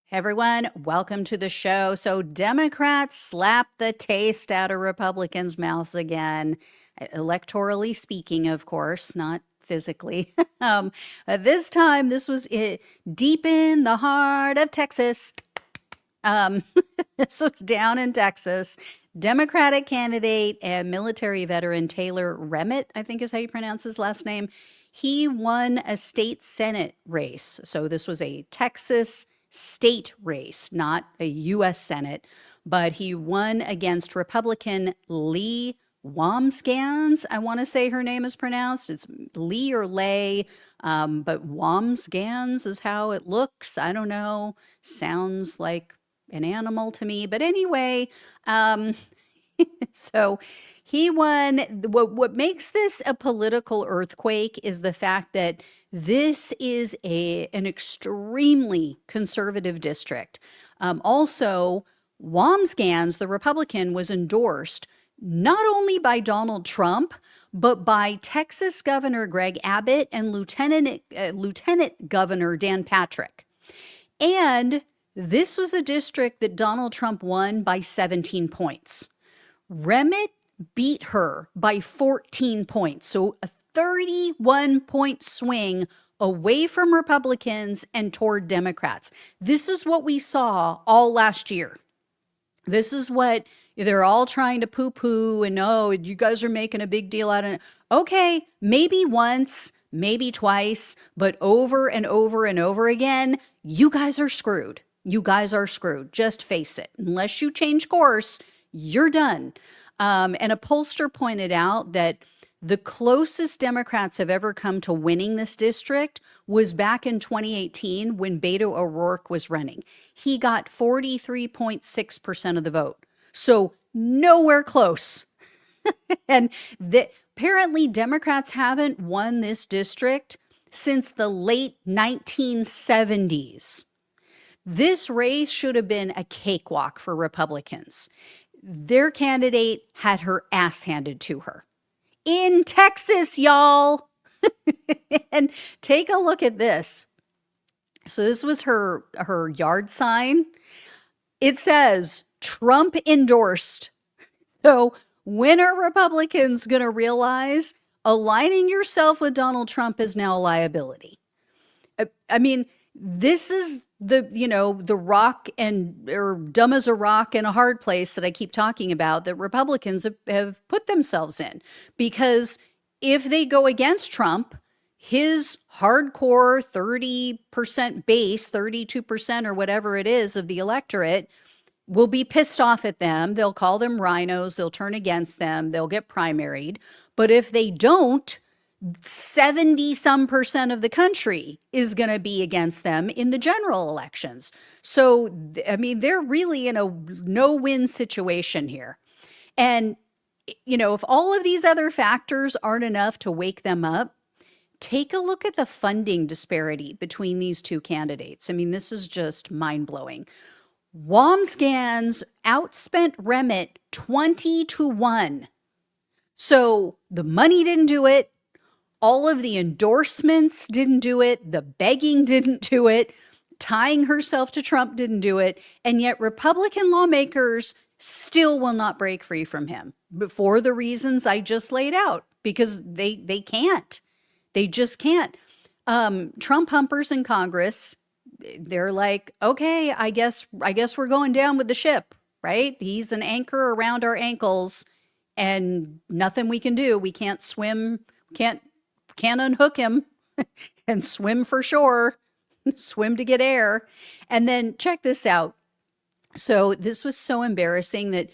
Hey everyone, welcome to the show. So, Democrats slap the taste out of Republicans' mouths again, electorally speaking, of course, not physically. This time, this was deep in the heart of Texas. Um, this was down in Texas. Democratic candidate and military veteran Taylor Remitt, I think is how you pronounce his last name. He won a state Senate race. So this was a Texas state race, not a U.S. Senate, but he won against Republican Lee Wamsgans. I want to say her name is pronounced. It's Lee or Lay, but Wamsgans is how it looks. I don't know. Sounds like an animal to me. But anyway, so he won. What makes this a political earthquake is the fact that this is an extremely conservative district. Also, Wamsgans, the Republican, was endorsed not only by Donald Trump, but by Texas Governor Greg Abbott and Lieutenant Governor Dan Patrick. And this was a district that Donald Trump won by 17 points. Remitt beat her by 14 points. So a 31-point swing away from Republicans and toward Democrats. This is what we saw all last year. This is what they're all trying to poo-poo and, oh, you guys are making a big deal out of it. Okay, maybe once, maybe twice, but over and over and over again, you guys are screwed. You guys are screwed. Just face it. Unless you change course, you're done. And a pollster pointed out that the closest Democrats have ever come to winning this district was back in 2018 when Beto O'Rourke was running. He got 43.6% of the vote. So nowhere close. And apparently Democrats haven't won this district since the late 1970s. This race should have been a cakewalk for Republicans. Their candidate had her ass handed to her. In Texas, y'all. And take a look at this. So this was her yard sign. It says, Trump endorsed. So when are Republicans going to realize aligning yourself with Donald Trump is now a liability? I mean, this is the rock or dumb as a rock in a hard place that I keep talking about that Republicans have put themselves in. Because if they go against Trump, his hardcore 30% base, 32% or whatever it is of the electorate will be pissed off at them. They'll call them rhinos. They'll turn against them. They'll get primaried. But if they don't, 70-some% of the country is going to be against them in the general elections. So, I mean, they're really in a no-win situation here. And, if all of these other factors aren't enough to wake them up, take a look at the funding disparity between these two candidates. I mean, this is just mind-blowing. Wamsgans outspent Remitt 20-1. So the money didn't do it. All of the endorsements didn't do it. The begging didn't do it. Tying herself to Trump didn't do it. And yet Republican lawmakers still will not break free from him for the reasons I just laid out, because they can't. They just can't. Trump humpers in Congress, they're like, okay, I guess we're going down with the ship, right? He's an anchor around our ankles and nothing we can do. We can't swim, can't unhook him and swim for shore, swim to get air. And then check this out. So this was so embarrassing that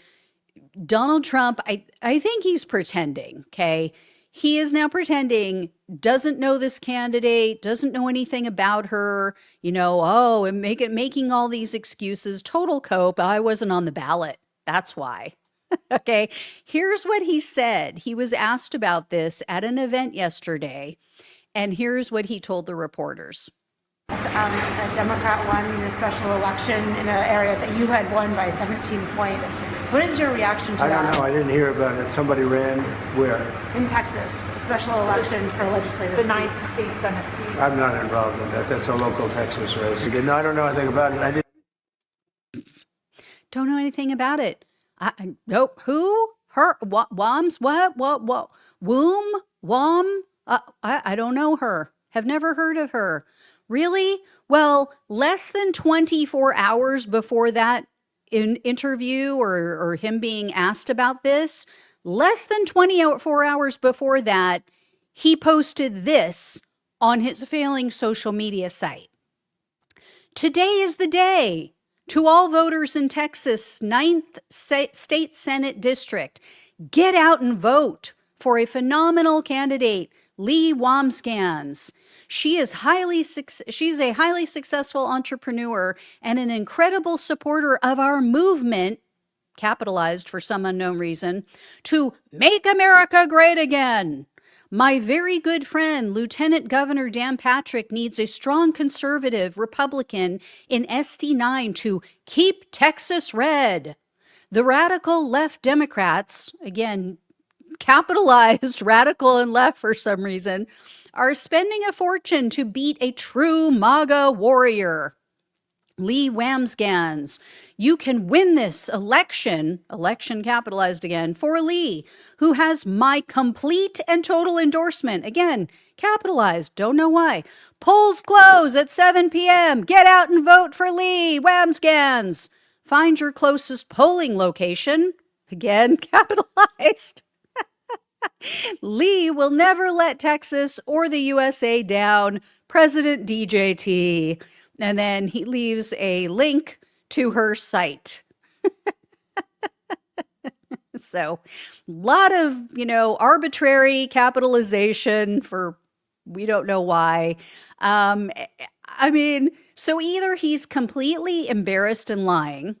Donald Trump, I think he's pretending, okay? He is now pretending, doesn't know this candidate, doesn't know anything about her, and making all these excuses, total cope. I wasn't on the ballot. That's why. Okay, here's what he said. He was asked about this at an event yesterday, and here's what he told the reporters. A Democrat won your special election in an area that you had won by 17 points. What is your reaction to that? I don't know. I didn't hear about it. Somebody ran where? In Texas, a special election for legislative the 9th state Senate seat. I'm not involved in that. That's a local Texas race. Again, no, I don't know anything about it. I didn't Don't know anything about it. Nope. Who? Her? Woms? What? Womb? Wom? I don't know her. Have never heard of her. Really? Well, less than 24 hours before that interview or him being asked about this, less than 24 hours before that, he posted this on his failing social media site. Today is the day. To all voters in Texas' 9th State Senate District, get out and vote for a phenomenal candidate, Lee Wamsgans. She's a highly successful entrepreneur and an incredible supporter of our movement, capitalized for some unknown reason, to make America great again. My very good friend, Lieutenant Governor Dan Patrick, needs a strong conservative Republican in SD9 to keep Texas red. The radical left Democrats, again, capitalized radical and left for some reason, are spending a fortune to beat a true MAGA warrior, Lee Wamsgans. You can win this election capitalized again, for Lee, who has my complete and total endorsement. Again, capitalized, don't know why. Polls close at 7 p.m. Get out and vote for Lee Wamsgans. Find your closest polling location. Again, capitalized. Lee will never let Texas or the USA down. President DJT. And then he leaves a link to her site. So, a lot of, arbitrary capitalization for we don't know why. So either he's completely embarrassed and lying,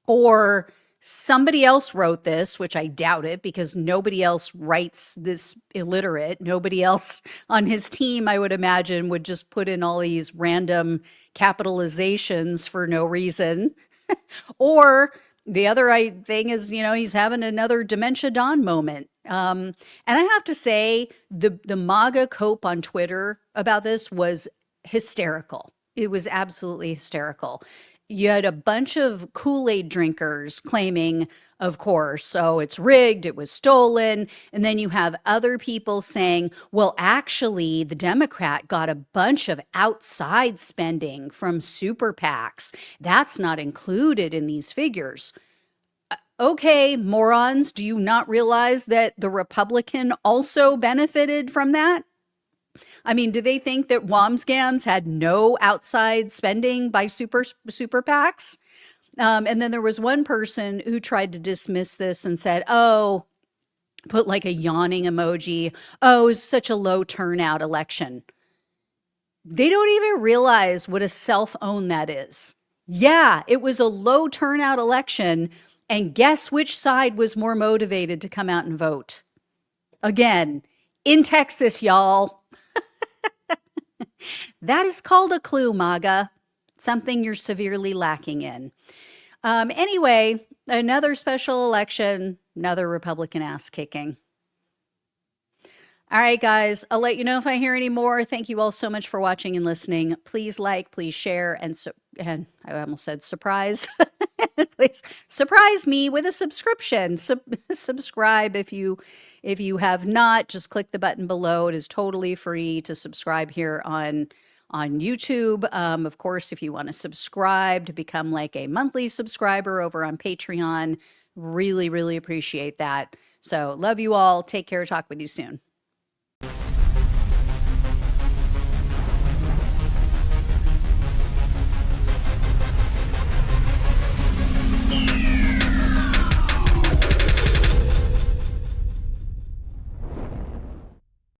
or somebody else wrote this, which I doubt it because nobody else writes this illiterate. Nobody else on his team, I would imagine, would just put in all these random capitalizations for no reason. Or the other thing is, he's having another Dementia Dawn moment. And I have to say, the MAGA cope on Twitter about this was hysterical. It was absolutely hysterical. You had a bunch of Kool-Aid drinkers claiming, of course, oh, it's rigged, it was stolen. And then you have other people saying, well, actually, the Democrat got a bunch of outside spending from super PACs. That's not included in these figures. Okay, morons, do you not realize that the Republican also benefited from that? I mean, do they think that Wamsgans had no outside spending by super PACs? And then there was one person who tried to dismiss this and said, oh, put like a yawning emoji. Oh, it was such a low turnout election. They don't even realize what a self-own that is. Yeah, it was a low turnout election. And guess which side was more motivated to come out and vote? Again, in Texas, y'all. That is called a clue, MAGA, something you're severely lacking in. Anyway, another special election, another Republican ass kicking. All right, guys, I'll let you know if I hear any more. Thank you all so much for watching and listening. Please like, please share, and I almost said surprise. Please surprise me with a subscription. Subscribe if you have not. Just click the button below. It is totally free to subscribe here on YouTube. Of course, if you want to subscribe to become like a monthly subscriber over on Patreon, really, really appreciate that. So love you all. Take care. Talk with you soon.